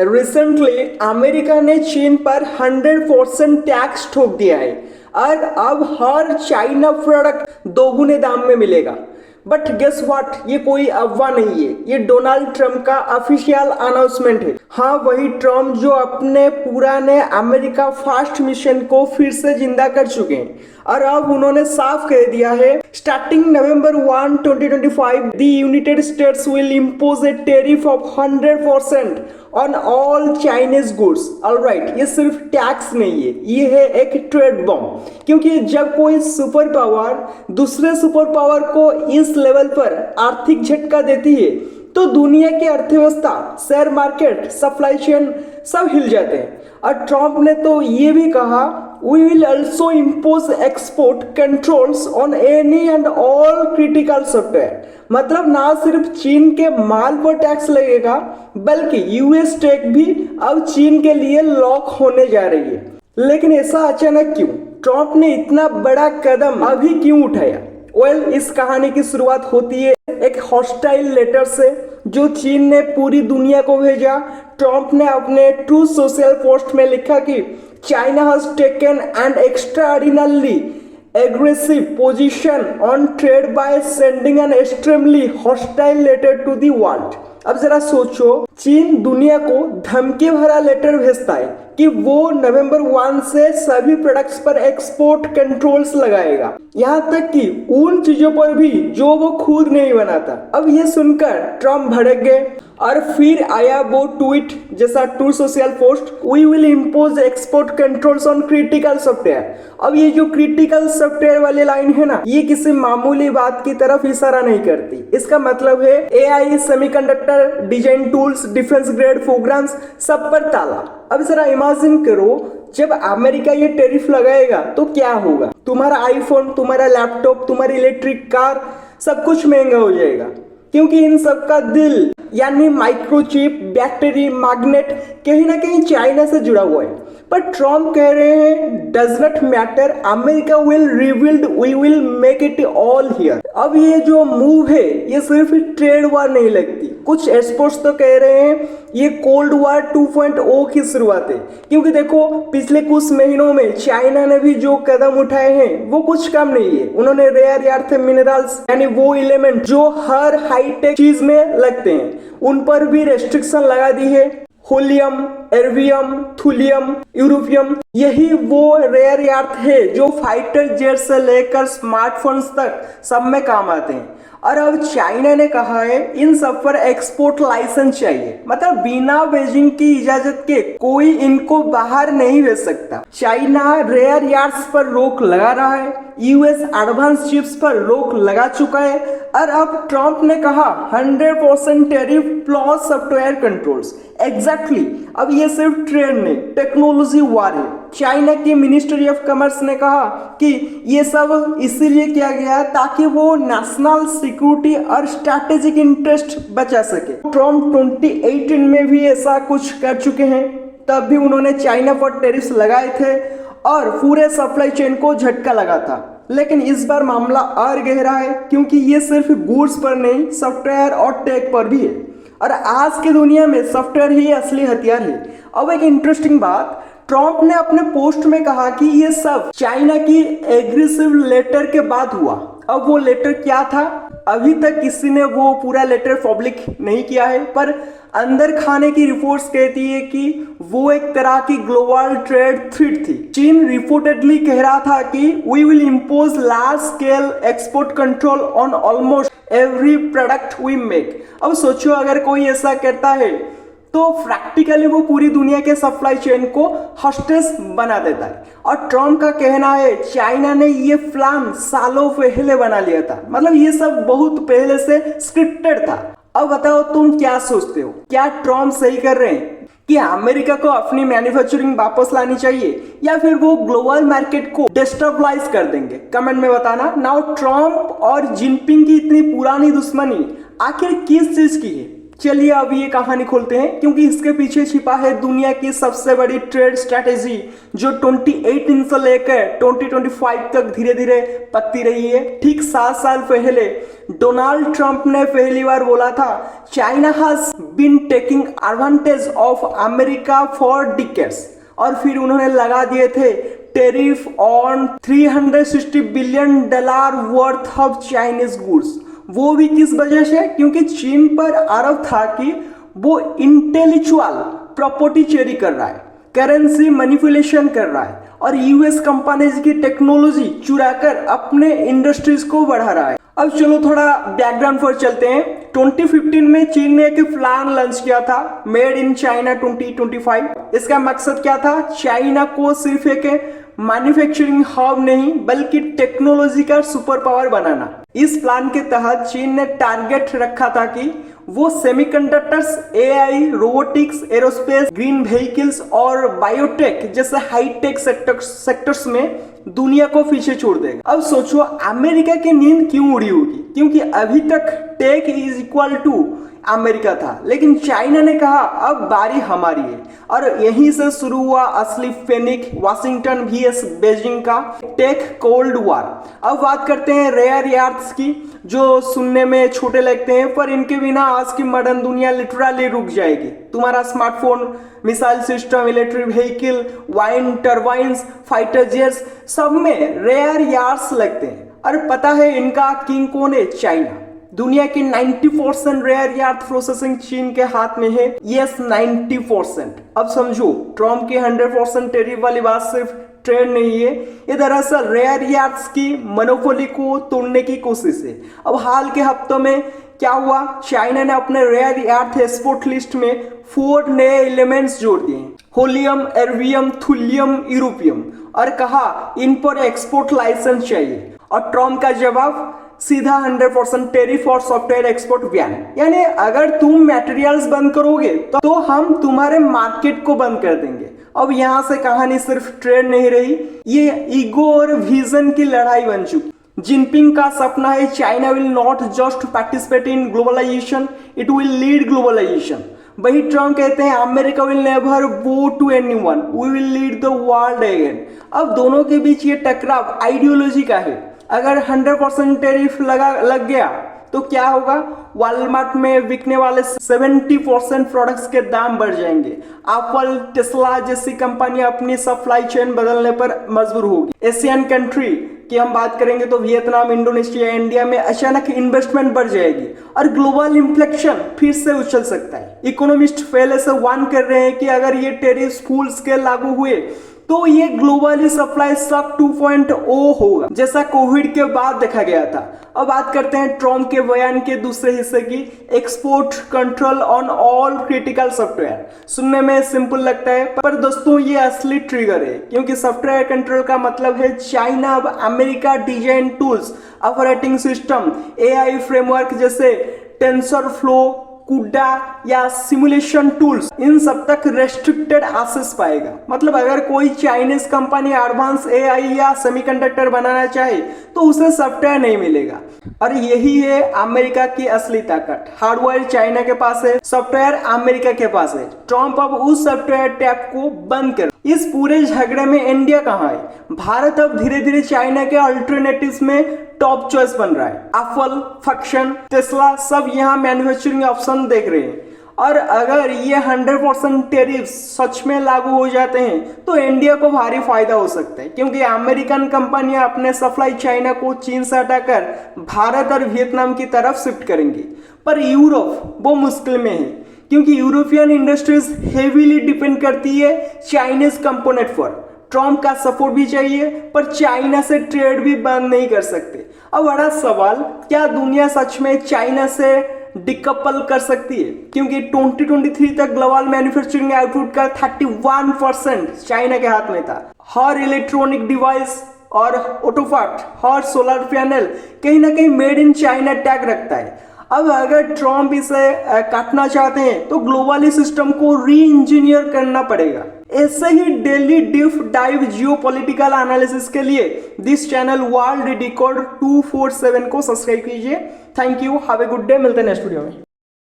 Recently America ने चीन पर 100% टैक्स ठोक दिया है और अब हर चाइना प्रोडक्ट दोगुने दाम में मिलेगा। बट गेस व्हाट, ये कोई अफवाह नहीं है, ये डोनाल्ड ट्रंप का ऑफिशियल अनाउंसमेंट है। हाँ, वही ट्रंप जो अपने पुराने अमेरिका फर्स्ट मिशन को फिर से जिंदा कर चुके हैं और अब उन्होंने साफ कह दिया है starting November 1, 2025 the United states will impose A tariff of 100% on all Chinese goods. Alright, ये सिर्फ टैक्स नहीं है, ये है एक ट्रेड बॉम्ब। क्योंकि जब कोई सुपर पावर दूसरे सुपर पावर को इस लेवल पर आर्थिक झटका देती है तो दुनिया की अर्थव्यवस्था, शेयर मार्केट, सप्लाई चेन सब हिल जाते हैं। और ट्रंप ने तो ये भी कहा we will also impose export controls on any and all critical software. मतलब ना सिर्फ चीन के माल पर टैक्स लगेगा बल्कि यूएस टेक भी अब चीन के लिए लॉक होने जा रही है। लेकिन ऐसा अचानक क्यों? ट्रंप ने इतना बड़ा कदम अभी क्यों उठाया? वेल, इस कहानी की शुरुआत होती है एक हॉस्टाइल लेटर से जो चीन ने पूरी दुनिया को भेजा। ट्रंप ने अपने ट्रू सोशल पोस्ट में लिखा कि China has taken N extraordinary aggressive position on trade by sending an extremely hostile letter to the world। अब जरा सोचो, चीन दुनिया को धमकी भरा लेटर भेजता है कि वो नवंबर 1 से सभी प्रोडक्ट्स पर एक्सपोर्ट कंट्रोल्स लगाएगा, यहाँ तक कि उन चीजों पर भी जो वो खुद नहीं बनाता। अब ये सुनकर ट्रम्प भड़क गए और फिर आया वो ट्वीट जैसा Truth Social post, we will impose export controls on critical software. अब ये जो क्रिटिकल सॉफ्टवेयर वाली लाइन है ना, ये किसी मामूली बात की तरफ इशारा नहीं करती। इसका मतलब है AI, semiconductor, design tools, defence grade programmes, सब पर ताला। अब जरा इमेजिन करो, जब अमेरिका ये टैरिफ लगाएगा तो क्या होगा? तुम्हारा आईफोन, तुम्हारा लैपटॉप, तुम्हारी इलेक्ट्रिक कार, सब कुछ महंगा हो जाएगा। क्योंकि इन सब का दिल यानी माइक्रोचिप, बैटरी, मैग्नेट कहीं ना कहीं चाइना से जुड़ा हुआ है। पर ट्रम्प कह रहे हैं does not matter, America will rebuild, we will make it all here. अब ये जो मूव है ये सिर्फ ट्रेड वॉर नहीं लगती, कुछ एक्सपर्ट्स तो कह रहे हैं ये कोल्ड वॉर 2.0 की शुरुआत है। क्योंकि देखो, पिछले कुछ महीनों में चाइना ने भी जो कदम उठाए हैं वो कुछ कम नहीं है। उन्होंने रेयर अर्थ मिनरल्स यानी वो एलिमेंट जो हर हाईटेक चीज में लगते हैं उन पर भी रेस्ट्रिक्शन लगा दी है। होलियम, एर्वियम, थुलियम, यूरोपियम, यही वो रेयर अर्थ है जो फाइटर जेट से लेकर स्मार्टफोन्स तक सब में काम आते हैं। और अब चाइना ने कहा है इन सब पर एक्सपोर्ट लाइसेंस चाहिए, मतलब बिना बीजिंग की इजाजत के कोई इनको बाहर नहीं भेज सकता। चाइना रेयर अर्थ्स पर रोक लगा रहा है, यूएस एडवांस चिप्स पर रोक लगा चुका है और अब ट्रंप ने कहा 100% tariff plus software controls. Exactly, अब ये सिर्फ ट्रेड नहीं, टेक्नोलॉजी वार है। चाइना की मिनिस्ट्री ऑफ कॉमर्स ने कहा कि ये सब इसीलिए किया गया ताकि वो नेशनल सिक्योरिटी और स्ट्रैटेजिक इंटरेस्ट बचा सके। ट्रम्प 2018 में भी ऐसा कुछ कर चुके हैं, तब भी उन्होंने चाइना पर टैरिफ्स लगाए थे और पूरे सप्लाई चेन को झटका लगा था। लेकिन इस बार मामला और गहरा है क्योंकि ये सिर्फ गुड्स पर नहीं, सॉफ्टवेयर और टेक पर भी है और आज की दुनिया में सॉफ्टवेयर ही असली हथियार है। अब एक इंटरेस्टिंग बात, ट्रंप ने अपने पोस्ट में कहा कि ये सब चाइना की एग्रेसिव लेटर के बाद हुआ। अब वो लेटर क्या था? अभी तक किसी ने वो पूरा लेटर पब्लिक नहीं किया है, पर अंदर खाने की रिपोर्ट्स कहती है कि वो एक तरह की ग्लोबल ट्रेड थ्रेट थी। चीन रिपोर्टेडली कह रहा था कि we will impose large scale export control on almost every product we make. अब सोचो, अगर कोई ऐसा करता है तो प्रैक्टिकली वो पूरी दुनिया के सप्लाई चेन को हॉस्टेज बना देता है। और ट्रम्प का कहना है चाइना ने ये प्लान सालों पहले बना लिया था, मतलब ये सब बहुत पहले से स्क्रिप्टेड था। अब बताओ तुम क्या सोचते हो, क्या ट्रम्प सही कर रहे हैं कि अमेरिका को अपनी मैन्युफैक्चरिंग वापस लानी चाहिए या फिर वो ग्लोबल मार्केट को डिस्टर्बलाइज कर देंगे? कमेंट में बताना। नाउ ट्रम्प और जिनपिंग की इतनी पुरानी दुश्मनी आखिर किस चीज की है? चलिए अब ये कहानी खोलते हैं, क्योंकि इसके पीछे छिपा है दुनिया की सबसे बड़ी ट्रेड स्ट्रैटेजी जो 2018 से लेकर 2025 तक धीरे धीरे पकती रही है। ठीक 7 साल पहले डोनाल्ड ट्रंप ने पहली बार बोला था, China has been taking advantage of America for decades, और फिर उन्होंने लगा दिए थे tariff on $360 billion worth of Chinese goods. वो भी किस वजह से? क्योंकि चीन पर आरोप था कि वो इंटेलेक्चुअल प्रॉपर्टी चोरी कर रहा है, करेंसी मैनिपुलेशन कर रहा है और यूएस कंपनीज की टेक्नोलॉजी चुराकर अपने इंडस्ट्रीज को बढ़ा रहा है। अब चलो थोड़ा बैकग्राउंड पर चलते हैं। 2015 में चीन ने एक प्लान लॉन्च किया था, मेड इन चाइना 2025। इसका मकसद क्या था? चाइना को सिर्फ एक मैन्युफैक्चरिंग हब नहीं बल्कि टेक्नोलॉजी का सुपर पावर बनाना। इस प्लान के तहत चीन ने टारगेट रखा था कि वो semiconductors, AI, robotics, aerospace, green vehicles और बायोटेक जैसे हाईटेक सेक्टर्स में दुनिया को पीछे छोड़ देगा। अब सोचो अमेरिका की नींद क्यों उड़ी होगी? क्योंकि अभी तक tech is equal to America था, लेकिन चाइना ने कहा अब बारी हमारी है, और यहीं से शुरू हुआ असली फेनिक वाशिंगटन vs बेजिंग का टेक कोल्ड वॉर। अब बात करते हैं रेयर अर्थ्स की, जो सुनने में छोटे लगते हैं पर इनके बिना आज की मॉडर्न दुनिया लिटरली रुक जाएगी। तुम्हारा smartphone, missile system, electric vehicle, wine turbines, fighter jets, सब में रेयर अर्थ्स लगते हैं। और पता है इनका किंग कौन है? चाइना। दुनिया की 90% रेयर अर्थ प्रोसेसिंग चीन के हाथ में है। यस, 90%। अब समझो, ट्रम्प की 100% टेरिफ वाली बात सिर्फ ट्रेड नहीं है, ये दरअसल रेयर अर्थ्स की मोनोपोली को तोड़ने की कोशिश है। अब हाल के हफ्तों में क्या हुआ? चाइना ने अपने रेयर अर्थ एक्सपोर्ट लिस्ट में 4 नए एलिमेंट्स जोड़ दिए, होलियम, एर्बियम, थुलियम, यूरोपियम, और कहा इन पर एक्सपोर्ट लाइसेंस चाहिए। और ट्रम्प का जवाब सीधा 100% टेरिफ और सॉफ्टवेयर एक्सपोर्ट बैन। यानी अगर तुम मटेरियल्स बंद करोगे तो हम तुम्हारे मार्केट को बंद कर देंगे। अब यहाँ से कहानी सिर्फ ट्रेड नहीं रही, ये ईगो और विजन की लड़ाई बन चुकी। जिनपिंग का सपना है China will not just participate in globalisation, it will lead globalisation. वही ट्रम्प कहते हैं America will never bow to anyone, we will lead the world again. अब दोनों के बीच ये टकराव आइडियोलॉजी का है। अगर 100% टेरिफ लग गया तो क्या होगा? वॉलमार्ट में बिकने वाले 70% प्रोडक्ट्स के दाम बढ़ जाएंगे। एप्पल, टेस्ला जैसी कंपनी अपनी सप्लाई चेन बदलने पर मजबूर होगी। एशियन कंट्री की हम बात करेंगे तो वियतनाम, इंडोनेशिया, इंडिया में अचानक इन्वेस्टमेंट बढ़ जाएगी और ग्लोबल इन्फ्लेक्शन फिर से उछल सकता है। इकोनॉमिस्ट पहले से वार्न कर रहे हैं कि अगर ये टेरिफ फुल स्केल लागू हुए तो ये ग्लोबली सप्लाई शॉक 2.0 होगा, जैसा कोविड के बाद देखा गया था। अब बात करते हैं ट्रम्प के बयान के दूसरे हिस्से की, export control on all critical software. सुनने में सिंपल लगता है पर दोस्तों ये असली ट्रिगर है, क्योंकि सॉफ्टवेयर कंट्रोल का मतलब है चाइना अब America design tools, operating system, AI framework जैसे टेंसरफ्लो, कुडा या सिमुलेशन टूल्स, इन सब तक रेस्ट्रिक्टेड एक्सेस पाएगा। मतलब अगर कोई चाइनीज कंपनी एडवांस एआई या सेमीकंडक्टर बनाना चाहे तो उसे सॉफ्टवेयर नहीं मिलेगा। और यही है अमेरिका की असली ताकत। हार्डवेयर चाइना के पास है, सॉफ्टवेयर अमेरिका के पास है। ट्रम्प अब उस सॉफ्टवेयर टैप को बंद कर। इस पूरे झगड़े में इंडिया कहाँ है? भारत अब धीरे धीरे चाइना के अल्टरनेटिव्स में टॉप चॉइस बन रहा है। एप्पल, फक्शन, टेस्ला सब यहाँ मैन्युफैक्चरिंग ऑप्शन देख रहे हैं। और अगर ये 100% टेरिफ सच में लागू हो जाते हैं तो इंडिया को भारी फायदा हो सकता है, क्योंकि अमेरिकन कंपनियां अपने सप्लाई चाइना को चीन से हटाकर भारत और वियतनाम की तरफ शिफ्ट करेंगी। पर यूरोप वो मुश्किल में है, क्योंकि यूरोपियन इंडस्ट्रीज हेवीली डिपेंड करती है चाइनीज कंपोनेंट पर। ट्रम्प का सपोर्ट भी चाहिए पर चाइना से ट्रेड भी बंद नहीं कर सकते। अब बड़ा सवाल, क्या दुनिया सच में चाइना से डिकपल कर सकती है? क्योंकि 2023 तक ग्लोबल मैन्युफैक्चरिंग आउटपुट का 31% चाइना के हाथ में था। हर इलेक्ट्रॉनिक डिवाइस और ऑटो पार्ट, हर सोलर पैनल कहीं ना कहीं मेड इन चाइना टैग रखता है। अब अगर ट्रम्प इसे काटना चाहते हैं तो ग्लोबली सिस्टम को री इंजीनियर करना पड़ेगा। ऐसे ही daily deep dive geopolitical analysis के लिए दिस चैनल वर्ल्ड डिकोड 247 को सब्सक्राइब कीजिए। Thank you, have a good day. मिलते हैं नेक्स्ट वीडियो में।